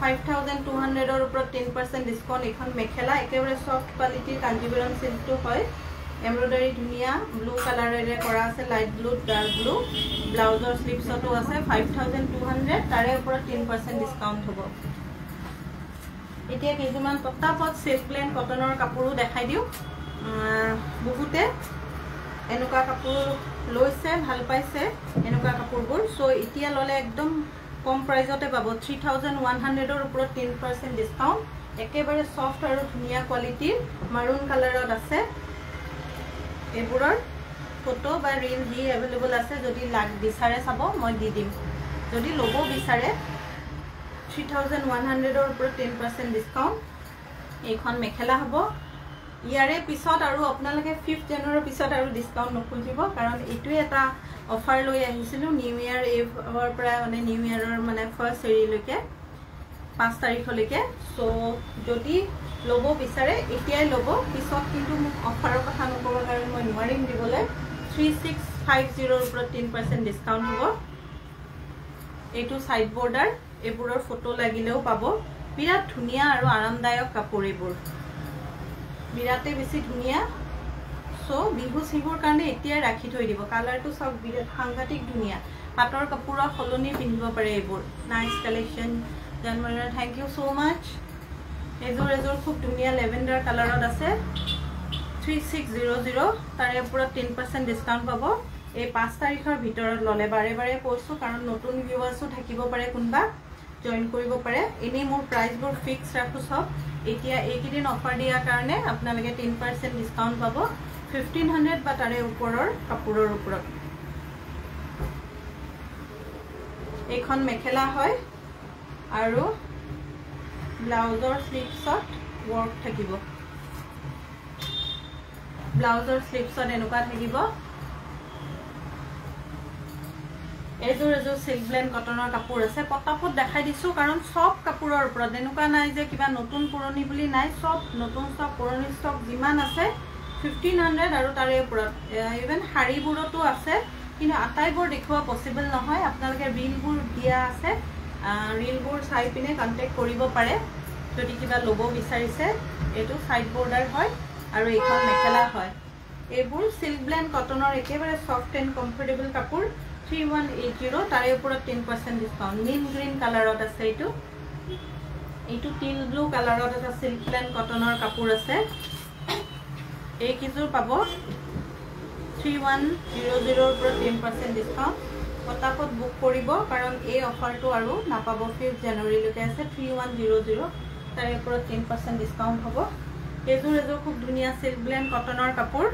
5200 ওপৰত 10% ডিছকাউণ্ট এইখন মেখেলা একেবাৰে সফ্ট কোৱালিটিৰ কাঞ্জিভৰম সিল্কটো হয় এমব্ৰইডাৰী ধুনীয়া ব্লু কালাৰেৰে কৰা আছে, লাইট ব্লু ডাৰ্ক ব্লু। ব্লাউজৰ স্লিভছতো আছে 5200, তাৰে ওপৰত 10% ডিছকাউণ্ট হ'ব। এতিয়া কিছুমান পটাপট চিল্ক ব্লেণ্ড কটনৰ কাপোৰো দেখাই দিওঁ। বহুতে এনেকুৱা কাপোৰ লৈছে, ভাল পাইছে এনেকুৱা কাপোৰবোৰ। চ' এতিয়া ল'লে একদম কম প্ৰাইজতে পাব, 3100ৰ ওপৰত 10% ডিছকাউণ্ট। একেবাৰে ছফ্ট আৰু ধুনীয়া কোৱালিটিৰ মাৰুন কালাৰত আছে। এইবোৰৰ ফটো বা ৰীল যি এভেইলেবল আছে, যদি বিচাৰে চাব, মই দি দিম। যদি ল'ব বিচাৰে 3100ৰ ওপৰত 10% ডিছকাউণ্ট। এইখন মেখেলা হ'ব। ইয়াৰে পিছত আৰু আপোনালোকে 5 জানুৱাৰীৰ পিছত আৰু ডিছকাউণ্ট নুখুজিব, কাৰণ এইটোৱে এটা অফাৰ লৈ আহিছিলোঁ নিউ ইয়াৰ এইৰ পৰা, মানে নিউ ইয়াৰৰ মানে ফাৰ্ষ্ট হেৰিলৈকে 5 তাৰিখলৈকে। চ' যদি ল'ব বিচাৰে এতিয়াই ল'ব, পিছত কিন্তু মোক অফাৰৰ কথা নক'ব, কাৰণ মই নোৱাৰিম দিবলৈ। 3650ৰ ওপৰত 10% ডিছকাউণ্ট হ'ব। এইটো ছাইড বৰ্ডাৰ, এইবোৰৰ ফটো লাগিলেও পাব। বিৰাট ধুনীয়া আৰু আৰামদায়ক কাপোৰ এইবোৰ, বিৰাটেই বেছি ধুনীয়া। চ' বিহু চিহুৰ কাৰণে এতিয়াই ৰাখি থৈ দিব। কালাৰটো চাওক, বিৰাট সাংঘাতিক ধুনীয়া। পাটৰ কাপোৰৰ সলনি পিন্ধিব পাৰে এইবোৰ। নাইচ কালেকশ্যন জানুৱাৰী, থেংক ইউ ছ' মাছ। এযোৰ খুব ধুনীয়া লেভেণ্ডাৰ কালাৰত আছে, 3600, তাৰে ওপৰত 10% ডিছকাউণ্ট পাব। এই 5 তাৰিখৰ ভিতৰত ল'লে, বাৰে বাৰে কৈছোঁ কাৰণ নতুন ভিউৱাৰ্ছো থাকিব পাৰে, কোনোবা জইন কৰিব পাৰে। এনেই মোৰ প্ৰাইচবোৰ ফিক্স ৰাখোঁ চব। এতিয়া এইকেইদিন অফাৰ দিয়াৰ কাৰণে আপোনালোকে 10% ডিছকাউণ্ট পাব 1500 বা তাৰে ওপৰৰ কাপোৰৰ ওপৰত। এইখন মেখেলা হয় আৰু ব্লাউজৰ স্লিভছত ৱৰ্ক থাকিব। ব্লাউজৰ স্লিভছত এনেকুৱা থাকিব। এযোৰ চিল্ক ব্লেণ্ড কটনৰ কাপোৰ আছে। পটাপট দেখাই দিছোঁ, কাৰণ চব কাপোৰৰ ওপৰত, এনেকুৱা নাই যে কিবা নতুন পুৰণি বুলি নাই। চব নতুন ষ্টক, পুৰণি ষ্টক যিমান আছে 1500 আৰু তাৰে ওপৰত। ইভেন শাড়ীবোৰতো আছে, কিন্তু আটাইবোৰ দেখুওৱা পচিবল নহয়। আপোনালোকে ৰীলবোৰ দিয়া আছে, ৰীলবোৰ চাই পিনে কণ্টেক্ট কৰিব পাৰে যদি কিবা ল'ব বিচাৰিছে। এইটো ছাইড বৰ্ডাৰ হয় আৰু এইখন মেখেলা হয়। এইবোৰ চিল্ক ব্লেণ্ড কটনৰ একেবাৰে ছফ্ট এণ্ড কমফৰ্টেবল কাপোৰ, 3180, তাৰে ওপৰত 10% ডিছকাউণ্ট। মিন গ্ৰীণ কালাৰত আছে এইটো টিল ব্লু কালাৰত এটা চিল্ক ব্লেণ্ড কটনৰ কাপোৰ আছে। এইকেইযোৰ পাব 3100ৰ ওপৰত 10% ডিছকাউণ্ট। পটাপট বুক কৰিব, কাৰণ এই অফাৰটো আৰু নাপাব, 5 জানুৱাৰীলৈকে আছে। 3100, তাৰে ওপৰত 10% ডিছকাউণ্ট হ'ব। এইযোৰ খুব ধুনীয়া চিল্ক ব্লেণ্ড কটনৰ কাপোৰ,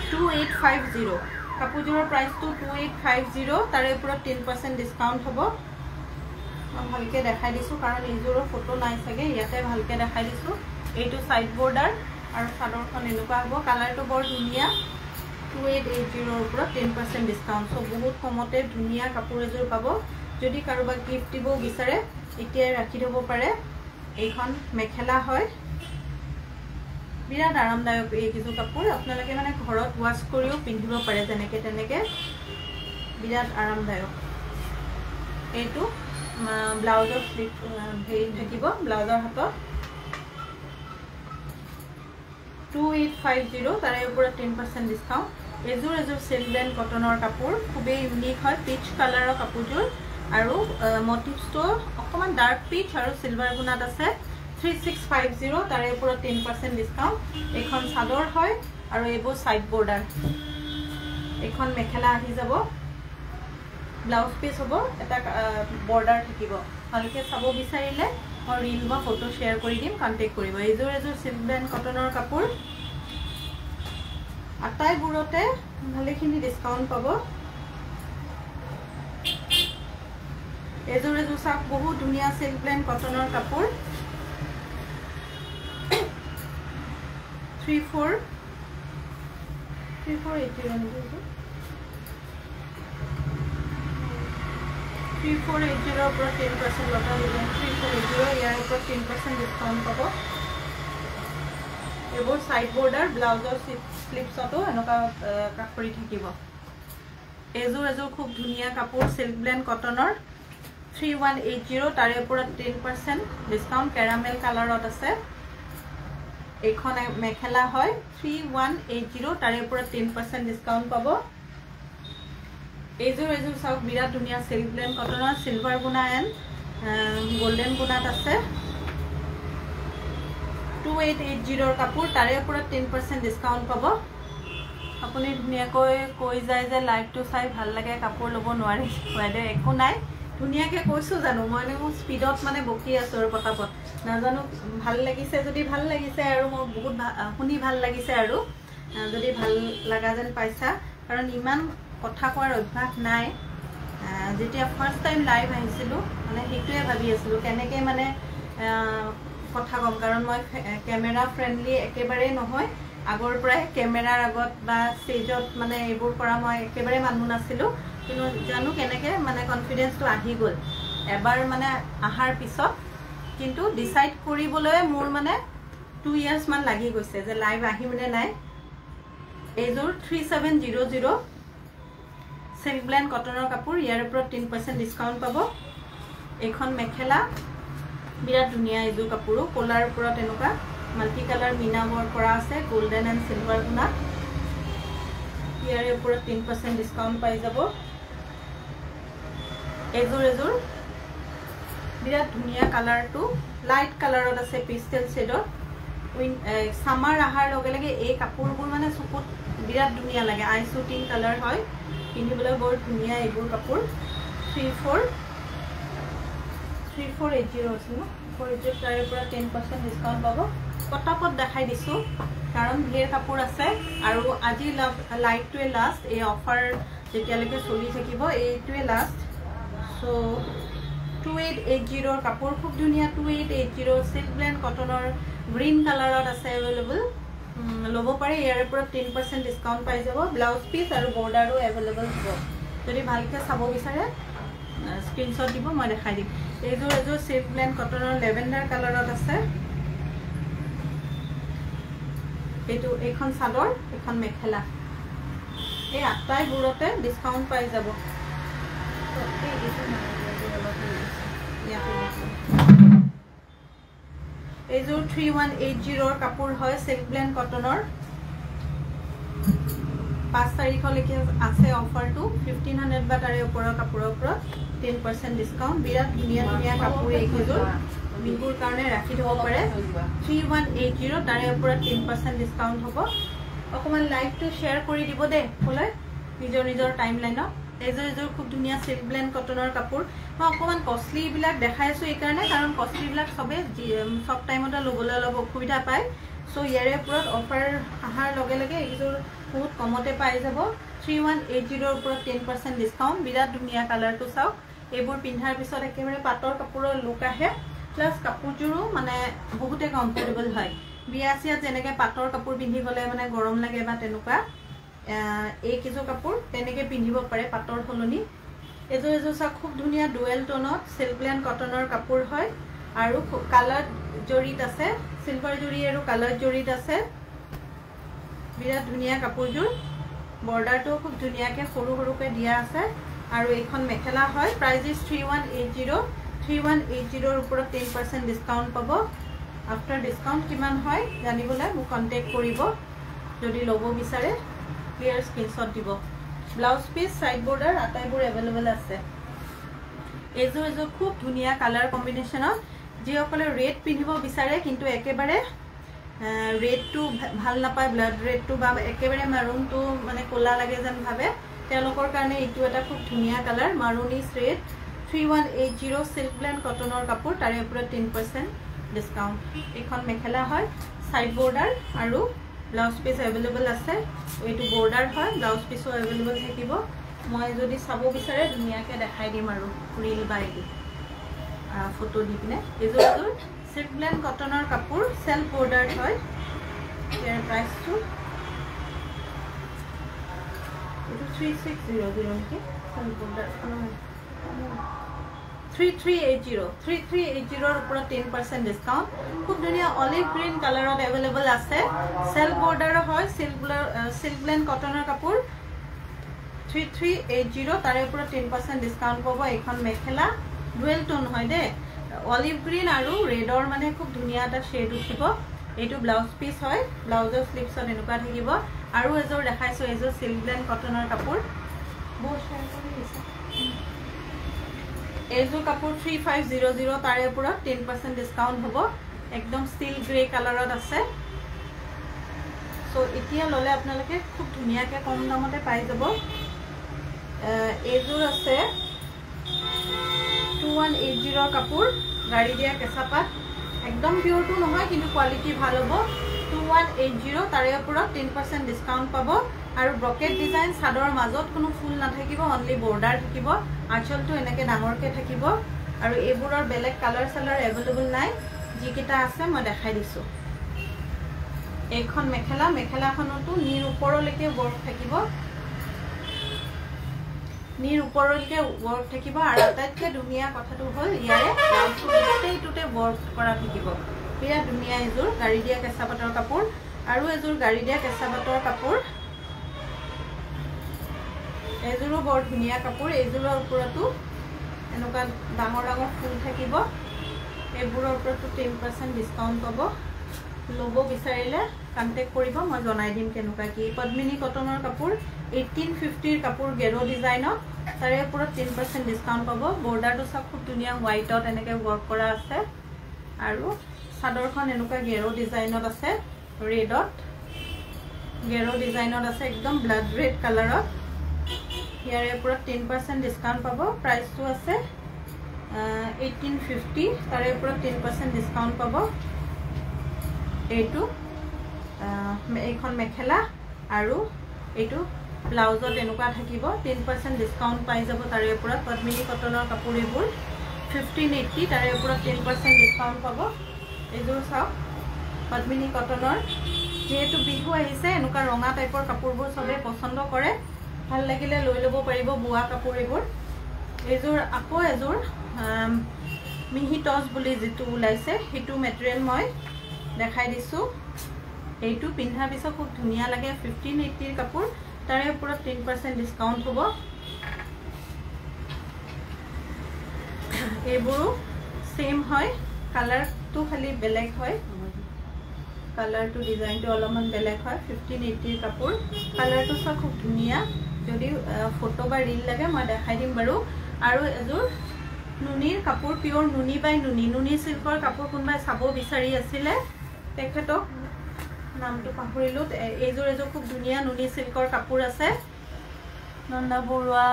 2850। কাপোৰযোৰৰ প্ৰাইচটো 2850, তাৰে ওপৰত 10% ডিছকাউণ্ট হ'ব। মই ভালকৈ দেখাই দিছোঁ, কাৰণ এইযোৰৰ ফটো নাই চাগে, ইয়াতে ভালকৈ দেখাই দিছোঁ। এইটো ছাইড বৰ্ডাৰ আৰু চাদৰখন এনেকুৱা হ'ব। কালাৰটো বৰ ধুনীয়া, 2880ৰ ওপৰত 10% ডিছকাউণ্ট। চ' বহুত কমতে ধুনীয়া কাপোৰ এযোৰ পাব। যদি কাৰোবাক গিফ্ট দিব বিচাৰে এতিয়াই ৰাখি থ'ব পাৰে। এইখন মেখেলা হয়, বিৰাট আৰামদায়ক এইকেইযোৰ কাপোৰ। আপোনালোকে মানে ঘৰত ৱাছ কৰিও পিন্ধিব পাৰে, যেনেকৈ তেনেকৈ, বিৰাট আৰামদায়ক। এইটো ব্লাউজৰ স্লিভ হেৰি থাকিব, ব্লাউজৰ হাতত 2850, তাৰে ওপৰত 10% ডিছকাউণ্ট। এইযোৰ চিল্ক ব্লেণ্ড কটনৰ কাপোৰ, খুবেই ইউনিক হয়। পিচ কালাৰৰ কাপোৰযোৰ আৰু মটিভছটো অকণমান ডাৰ্ক পিচ আৰু চিলভাৰ গুণাত আছে। 3650, তাৰে ওপৰত 10% ডিছকাউণ্ট। এইখন চাদৰ হয় আৰু এইবোৰ ছাইড বৰ্ডাৰ। এইখন মেখেলা আহি যাব, ব্লাউজ পিচ হ'ব, এটা বৰ্ডাৰ থাকিব। ভালকৈ চাব বিচাৰিলে মই ৰীল বা ফটো শ্বেয়াৰ কৰি দিম, কণ্টেক্ট কৰিব। এইযোৰ চিল্ক ব্লেণ্ড কটনৰ কাপোৰ, আটাইবোৰতে ভালেখিনি ডিছকাউণ্ট পাব। এইযোৰ চাওক, বহুত ধুনীয়া চিল্ক ব্লেণ্ড কটনৰ কাপোৰ, 3480ৰ ওপৰত 10% লতা ডিজাইন, 3480, ইয়াৰ ওপৰত 10% ডিছকাউণ্ট পাব। এইবোৰ ছাইড বৰ্ডাৰ, ব্লাউজৰ স্লিভছতো এনেকুৱা কাপোৰ থাকিব। এইযোৰ খুব ধুনীয়া কাপোৰ, চিল্ক ব্লেণ্ড কটনৰ, 3180, তাৰে ওপৰত 10% ডিছকাউণ্ট। কেৰামেল কালাৰত আছে। এইখন মেখেলা হয় 3180 তাৰে ওপৰত 10% ডিসকাউন্ট পাব এইযোৰ চাওক বিৰাট ধুনীয়া সিল্ক ব্লেন্ড কটনৰ সিলভাৰ গুণা এন্ড গোল্ডেন গুণাত আছে 2880 ৰ কাপোৰ তাৰে ওপৰত 10% ডিসকাউন্ট পাব আপুনি ধুনিয়াকৈ কৈ যায় যে লাইভটো চাই ভাল লাগে কাপোৰ ল'ব নোৱাৰি বাইদেউ একো নাই ধুনিয়াকে কৈছো জানো মই স্পিডত মানে বকি আছো আৰু পটাপট নাজানো ভাল লাগিছে যদি ভাল লাগিছে আৰু মই বহুত শুনি ভাল লাগিছে আৰু যদি ভাল লাগা যেন পাইছা কাৰণ ইমান কথা কোৱাৰ অভ্যাস নাই যেতিয়া ফাৰ্স্ট টাইম লাইভ আহিছিলো মানে হেতুৱে ভাবি আছিলো কেনেকৈ মানে কথা কম কাৰণ মই ক্যামেৰা ফ্ৰেন্ডলি একেবাৰে নহয় আগৰ পৰাই ক্যামেৰাৰ আগত বা ষ্টেজত মানে এইবোৰ কৰা মই একেবাৰে মানুহ নাছিলো কিন্তু জানো কেনেকৈ মানে কনফিডেন্সটো আহি গ'ল এবাৰ মানে আহাৰ পিছত কিন্তু ডিসাইড কৰিবলৈ মোৰ মানে 2 ইয়াৰ্স মান লাগি গৈছে যে লাইভ আহি মানে নাই এইযোৰ 3700 সিল্ক ব্লেন্ড কটনৰ কাপোৰ ইয়াৰ ওপৰত 10% ডিসকাউন্ট পাব এইখন মেখেলা বিৰাট ধুনীয়া এইযোৰ কাপোৰো কলাৰ ওপৰত এনেকুৱা মাল্টি কালাৰ মিনা ৱৰ্ক কৰা আছে গোল্ডেন এন্ড সিলভাৰ গুণা ইয়াৰ ওপৰত 10% ডিসকাউন্ট পাই যাব এইযোৰ বিৰাট ধুনীয়া কালাৰটো লাইট কালাৰত আছে পেস্টেল শেডৰ সামাৰ আহাৰ লগে লগে এই কাপোৰবোৰ মানে চকুত বিৰাট ধুনীয়া লাগে আই শুটিং কালাৰ হয় পিন্ধিবলৈ বৰ ধুনীয়া এইবোৰ কাপোৰ 3480 আছে ন 480 তাৰে পৰা 10% ডিসকাউন্ট পাব পটাপট দেখাই দিছো কাৰণ ঢেৰ কাপোৰ আছে আৰু আজি লাইভটোৱে লাষ্ট এই অফাৰ যেতিয়ালৈকে চলি থাকিব এইটোৱে লাষ্ট সো 2880 ৰ কাপোৰ খুব ধুনীয়া 2880 সিল্ক ব্লেন্ড কটনৰ গ্ৰীন কালাৰত আছে अवेलेबल লব পাৰে ইয়াৰ ওপৰত 10% ডিসকাউন্ট পাই যাব ব্লাউজ পিস আৰু বৰ্ডাৰো अवेलेबल হ'ব যদি ভালকে চাব বিচাৰে স্ক্ৰিনশ্বট দিব মই দেখাই দিম এইযোৰ সিল্ক ব্লেন্ড কটনৰ লেভেণ্ডাৰ কালাৰত আছে এইখন চাদৰ এখন মেখেলা এই আটাই বুৰতে ডিসকাউন্ট পাই যাব এইযোৰ 3180 ৰ কাপোৰ হয় সিল্ক ব্লেন্ড কটনৰ 5 তাৰিখলৈকে আছে অফাৰটো 1500 বা তাৰে ওপৰৰ কাপোৰৰ ওপৰত 10% ডিসকাউন্ট বিৰাট ধুনীয়া কাপোৰ এইযোৰ বিহুৰ কাৰণে ৰাখি থব পাৰে 3180 তাৰে ওপৰত 10% ডিসকাউন্ট হ'ব অকমান লাইভটো শেয়াৰ কৰি দিব দে ফলে নিজৰ টাইমলাইনত এইযোৰ খুব ধুনীয়া সিল্ক ব্লেন্ড কটনৰ কাপোৰ মই অকমান কষ্টলি বিলাক দেখাইছো এই কাৰণে কাৰণ কষ্টলি বিলাক সবে সব টাইমতে লবলৈ অলপ অসুবিধা পায় সো ইয়াৰে ওপৰত অফাৰ আহাৰ লগে লগে এইযোৰ বহুত কমতে পাই যাব 3180 ৰ ওপৰত 10% ডিসকাউন্ট বিৰাট ধুনীয়া কালাৰটো চাওক এইবোৰ পিন্ধাৰ পিছত একেবাৰে পাটৰ কাপোৰৰ লুক আহে প্লাস কাপোৰযোৰো মানে বহুতে কমফৰ্টেবল হয় বিয়াছিয়া যেনেকৈ পাটৰ কাপোৰ পিন্ধি গলে মানে গৰম লাগে বা তেনেকুৱা এই কিযোৰ কাপোৰ তেনেকৈ পিন্ধিব পাৰে পাটৰ হলনি এইযোৰ চাওক খুব ধুনীয়া ডুৱেল টোনত সিল্ক ব্লেন্ড কটনৰ কাপোৰ হয় আৰু কালাৰ জড়িত আছে সিলভাৰ জড়ি আৰু কালাৰ জড়িত আছে বিৰাট ধুনীয়া কাপোৰযোৰ বৰ্ডাৰটো খুব ধুনীয়াকৈ সৰুকৈ দিয়া আছে আৰু এইখন মেখেলা হয় প্ৰাইস ইজ 3180 ৰ ওপৰত 10% ডিসকাউন্ট পাব আফটাৰ ডিসকাউন্ট কিমান হয় জানিবলৈ মোক কন্টাক্ট কৰিব যদি ল'ব বিচাৰে ক্লিয়াৰ স্ক্ৰিনশ্বট দিব ব্লাউজ পিস সাইড বৰ্ডাৰ আটাইবোৰ अवेलेबल আছে এইযোৰ খুব ধুনীয়া কালাৰ কম্বিনেশনত যিসকলে ৰেড পিন্ধিব বিচাৰে কিন্তু একেবাৰে ৰেডটো ভাল নাপায় ব্লাড ৰেডটো বা একেবাৰে মাৰুনটো মানে কোলা লাগে যেন ভাবে তেওঁলোকৰ কাৰণে এইটো এটা খুব ধুনীয়া কালাৰ মাৰুনিছ ৰেড 3180 সিল্ক ব্লেন্ড কটনৰ কাপোৰ তাৰে ওপৰত 10% ডিসকাউন্ট এখন মেখেলা হয় সাইড বৰ্ডাৰ আৰু ব্লাউজ পিস अवेलेबल আছে এইটো বৰ্ডাৰ হয় ব্লাউজ পিসও अवेलेबल থাকিব মই যদি চাব বিচাৰে ধুনীয়াকৈ দেখাই দিম আৰু ৰিল বাইদি ফটো দি পিনে এইযোৰ সিল্ক ব্লেন্ড কটনৰ কাপোৰ সেলফ বৰ্ডাৰ হয় ইয়াৰ প্ৰাইসটো 3600 নেকি সেলফ বৰ্ডাৰ 3380 ৰ ওপৰত 10% ডিসকাউন্ট খুব ধুনীয়া অলিভ গ্ৰীন কালাৰত अवेलेबल আছে সেলফ বৰ্ডাৰ হয় সিল্ক ব্লেন্ড কটনৰ কাপোৰ 3380 তাৰে ওপৰত 10% ডিসকাউন্ট পাব এইখন মেখেলা ডুৱেল টোন হয় দে অলিভ গ্ৰীন আৰু ৰেডৰ মানে খুব ধুনীয়া এটা শেড উঠিব এইটো ব্লাউজ পিস হয় ব্লাউজৰ স্লিভছত এনেকুৱা থাকিব আৰু এজোৰ দেখাইছো এজোৰ সিল্ক ব্লেন্ড কটনৰ কাপোৰ বহুত শেয়াৰ কৰি দিছে এজোৰ কাপোৰ 3500 তাৰে ওপৰত 10% ডিসকাউন্ট হ'ব একদম ষ্টিল গ্ৰে কালাৰত আছে সো এতিয়া ললে আপোনালোকে খুব ধুনিয়াকে কম দামতে পাই যাব এজোৰ আছে 2180 কাপোৰ গাড়ি দিয়া কেঁচাপাত একদম পিওৰ টু নহয় কিন্তু কোয়ালিটি ভাল হ'ব 2180 তাৰে ওপৰত 10% ডিসকাউন্ট পাব আৰু ব্ৰকেট ডিজাইন সাদৰ মাজত কোনো ফুল নাথাকিব অনলি বৰ্ডাৰ থাকিব আঁচলটো এনেকে ডাঙৰকে থাকিব আৰু এবোৰৰ বেলেগ কালাৰ সালাৰ अवेलेबल নাই যিকেটা আছে মই দেখাই দিছো এইখন মেখেলাখনটো নিৰ ওপৰলৈকে ৱৰ্ক থাকিব নিৰ ওপৰলৈকে ৱৰ্ক থাকিব আৰু আটাইতকৈ ধুনিয়া কথাটো হ'ল ইয়াৰে ব্লাউজটো গোটেইটোতে ৱৰ্ক কৰা থাকিব বিৰাট ধুনিয়া এজোৰ গাড়ি দিয়া কেঁচাপাতৰ কাপোৰ আৰু এজোৰ গাড়ি দিয়া কেঁচাপাতৰ কাপোৰ এজোৰো বৰ ধুনিয়া কাপোৰ এজোৰৰ ওপৰতো এনেকুৱা ডাঙৰ ডাঙৰ ফুল থাকিব এবোৰৰ ওপৰতো 10% ডিসকাউন্ট পাব লব বিচাৰিলে কন্টাক্ট কৰিব মই জনাই দিম কেনেকুৱা কি পদ্মিনী কটনৰ কাপোৰ 1850 কাপোৰ গেৰো ডিজাইনত তাৰে ওপৰত 10% ডিসকাউন্ট পাব বৰ্ডাৰটো সব খুব ধুনিয়া হোৱাইটত এনেকে ৱৰ্ক কৰা আছে আৰু সাদৰখন এনেকুৱা গেৰো ডিজাইনত আছে ৰেডত গেৰো ডিজাইনত আছে একদম ব্লাড ৰেড কালাৰত ইয়াৰে ওপৰত 10% ডিসকাউন্ট পাব প্ৰাইসটো আছে 1850 তাৰে ওপৰত 10% ডিসকাউন্ট পাব এইটো এইখন মেখেলা আৰু এইটো ব্লাউজত এনেকুৱা থাকিব 10% ডিসকাউন্ট পাই যাব তাৰে ওপৰত পদ্মিনী কটনৰ কাপোৰ এবোৰ 1580 তাৰে ওপৰত 10% ডিসকাউন্ট পাব এজোৰ চাও পদ্মিনী কটনৰ যেহেতু বিহু আহিছে এনেকুৱা ৰঙা টাইপৰ কাপোৰবোৰ সবে পছন্দ কৰে ভাল লাগিলে লৈ লব পাৰিব বুৱা কাপোৰ এবোৰ এজোৰ আকৌ এজোৰ মিহি টস বুলি যেটো ওলাইছে হেতু মেটেৰিয়েল মই দেখাই দিছো এইটো পিন্ধা পিছত খুব ধুনিয়া লাগে 1580 কাপোৰ তাৰে ওপৰত 10% ডিসকাউন্ট হ'ব এবোৰো সেম হয় কালাৰটো খালি বেলেগ হয় কালাৰটো ডিজাইনটো অলপমান বেলেগ হয় 1580 কাপোৰ কালাৰটো সব খুব ধুনিয়া যদি ফটো বা ৰীল লাগে মই দেখাই দিম বাৰু আৰু এজোৰ নুনিৰ কাপোৰ পিওৰ নুনি বাই নুনি সিল্কৰ কাপোৰ কোনবাই চাব বিচাৰি আছিলে তেখেতক নামটো পাহৰিলো এজোৰ খুব ধুনিয়া নুনি সিল্কৰ কাপোৰ আছে নন্দা বৰুৱা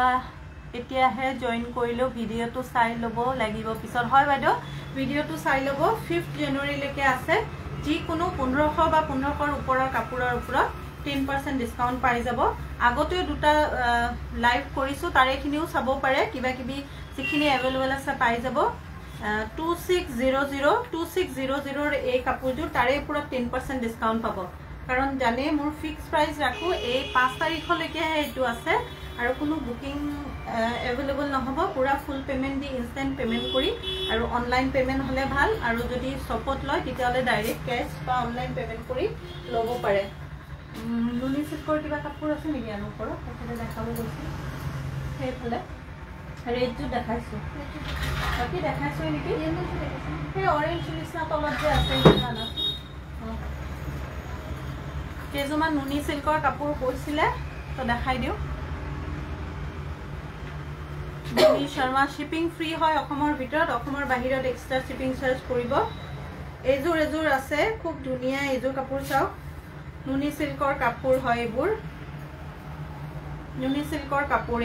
এতিয়াহে জয়েন কৰিলো ভিডিওটো চাই লব লাগিব পিছত হয় বাইদেউ ভিডিওটো চাই লব 5 জানুৱাৰী লৈকে আছে যি কোনো 1500 বা 1500 ওপৰৰ কাপোৰৰ ওপৰত 10% ডিসকাউন্ট পাই যাব আগতে দুটা লাইভ কৰিছো তাৰেখিনিও চাব পাৰে কিবা কিবি যিখিনি अवेलेबल আছে পাই যাব 2600 এই কাপোৰযোৰ তাৰে ওপৰত 10% ডিসকাউন্ট পাব কাৰণ জানে মোৰ ফিক্স প্ৰাইস ৰাখো এই 5 তাৰিখলৈকে এইটো আছে আৰু কোনো বুকিং अवेलेबल নহব পুৰা ফুল পেমেন্ট দি ইনস্ট্যান্ট পেমেন্ট কৰি আৰু অনলাইন পেমেন্ট হলে ভাল আৰু যদি শপত লয় তেতিয়ালে ডাইৰেক্ট ক্যাশ বা অনলাইন পেমেন্ট কৰি লব পাৰে নুনি সিল্কৰ কিবা কাপোৰ আছে নেকি আনো কৰক এখানে দেখাব গৈছে সেইফালে ৰেডটো দেখাইছো বাকি দেখাইছো নেকি এই অৰেঞ্জ নিচিনা তলত যে আছে এইখানা কেজমান নুনি সিল্কৰ কাপোৰ কৈছিলে তো দেখাই দিও নুনি শৰ্মা শিপিং ফ্ৰী হয় অসমৰ ভিতৰত অসমৰ বাহিৰত এক্সট্ৰা শিপিং চাৰ্জ কৰিব এজোৰ আছে খুব ধুনিয়া এজোৰ কাপোৰ চাও নুনি সিল্কৰ কাপোৰ হয় এবোৰ নুনি সিল্কৰ কাপোৰ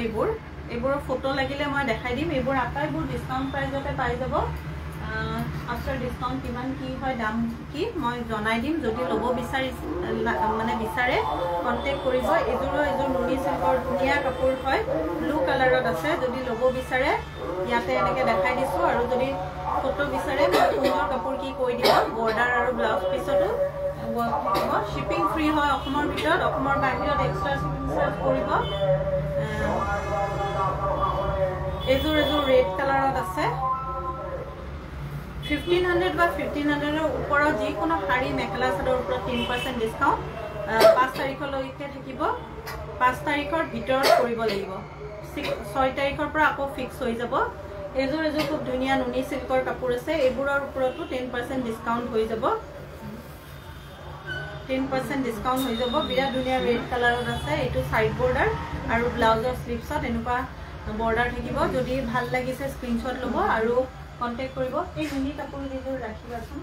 এবোৰ ফটো লাগিলে মই দেখাই দিম এবোৰ আটাইবোৰ ডিসকাউন্ট প্ৰাইজতে পাই যাব আফটাৰ ডিসকাউন্ট কিমান কি হয় দাম কি মই জনাই দিম যদি লব বিচাৰি মানে বিচাৰে কন্টাক্ট কৰিব এজোৰ নুনি সিল্কৰ ধুনিয়া কাপোৰ হয় ব্লু কালাৰত আছে যদি লব বিচাৰে ইয়াতে এনেকে দেখাই দিছো আৰু যদি ফটো বিচাৰে মই কোনৰ কাপোৰ কি কৈ দিম বৰ্ডাৰ আৰু ব্লাউজ পিছতো শিপিং ফ্ৰী হয় অসমৰ ভিতৰত অসমৰ বাহিৰত এক্সট্ৰা শিপিং চাৰ্জ কৰিব এজোৰ ৰেড কালাৰত আছে 1500 বা 1500 ৰ ওপৰত যি কোনো শাড়ী মেখেলা চাদৰ ওপৰত 10% ডিসকাউন্ট 5 তাৰিখলৈকে থাকিব 5 তাৰিখৰ ভিতৰত কৰিব লাগিব 6 তাৰিখৰ পৰা আকৌ ফিক্স হৈ যাব এজোৰ খুব ধুনিয়া নুনি সিল্কৰ কাপোৰ আছে এবোৰৰ ওপৰতো 10% ডিসকাউন্ট হৈ যাব 10% ডিসকাউন্ট হৈ যাব বিৰাট ধুনীয়া ৰেড কালাৰত আছে এইটো সাইড বৰ্ডাৰ আৰু ব্লাউজৰ স্লিভছত এনেকুৱা বৰ্ডাৰ থাকিব যদি ভাল লাগিছে স্ক্ৰিনশ্বট ল'ব আৰু কন্টাক্ট কৰিব এই নুনি কাপোৰ দিজোৰ ৰাখিবাচোন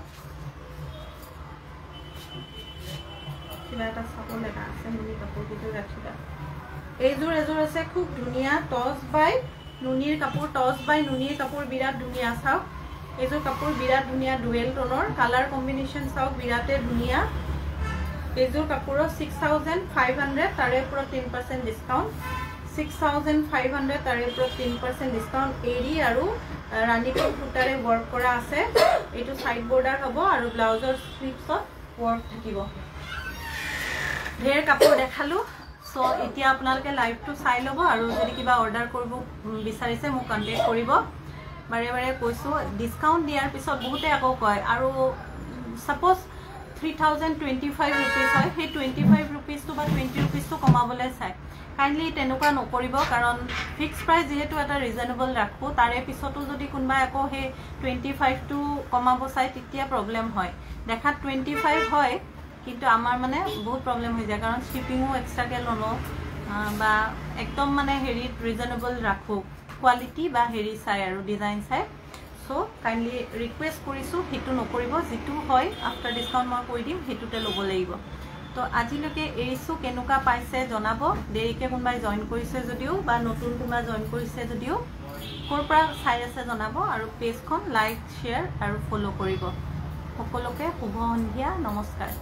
কিবা এটা চাব লগা আছে নুনি কাপোৰ দিজোৰ ৰাখিবা এইজোৰ এজোৰ আছে খুব ধুনীয়া টস বাই নুনিৰ কাপোৰ টস বাই নুনিৰ কাপোৰ বিৰাট ধুনীয়া চাওক এইজোৰ কাপোৰ বিৰাট ধুনীয়া ডুৱেল টোনৰ কালাৰ কম্বিনেশ্যন চাওক বিৰাটে ধুনীয়া এইজোৰ কাপোৰৰ 6500 তাৰে ওপৰত 10% ডিসকাউন্ট 6500 তাৰে ওপৰত 10% ডিসকাউন্ট এৰি আৰু ৰাণীপুৰ ফুটাৰে ওয়াৰ্ক কৰা আছে এইটো সাইড বৰ্ডাৰ হ'ব আৰু ব্লাউজৰ স্লিভছত ওয়াৰ্ক থাকিব ঢেৰ কাপোৰ দেখালো সো এতিয়া আপোনালোকে লাইভটো চাই ল'ব আৰু যদি কিবা অৰ্ডাৰ কৰিব বিচাৰিছে মোক কন্টাক্ট কৰিব বাৰে বাৰে কৈছো ডিসকাউন্ট দিয়াৰ পিছত বহুতে আকৌ কয় আৰু সাপোজ 3025 rupees হয় সেই 25 rupees to বা 20 rupees to কমাবলে চাই কাইন্ডলি তেনেকুৱা নকৰিব কাৰণ ফিক্স প্ৰাইস যেহেতু এটা ৰিজনেবল ৰাখো তাৰে পিছতো যদি কোনবা আকৌ হে 25 to কমাব চাই তেতিয়া প্ৰবলেম হয় দেখাত 25 হয় কিন্তু আমাৰ মানে বহুত প্ৰবলেম হৈ যায় কাৰণ শিপিংও এক্সট্ৰাকে লনো বা একদম মানে হেৰি ৰিজনেবল ৰাখো কোৱালিটি বা হেৰি চাই আৰু ডিজাইন চাই সো কাইন্ডলি ৰিকুৱেষ্ট কৰিছো হিটু নকৰিব যেটো হয় আফটাৰ ডিসকাউন্ট মই কৈ দিম হিটুতে ল'ব লাগিব তো আজিলৈকে এৰিছো কেনেকুৱা পাইছে জনাব দেৰিকে কোনবাই জয়েন কৰিছে যদিও বা নতুন কোনবা জয়েন কৰিছে যদিও কোৰ পৰা চাই আছে জনাব আৰু পেজখন লাইক শেয়াৰ আৰু ফলো কৰিব সকলোকে শুভ সন্ধিয়া নমস্কাৰ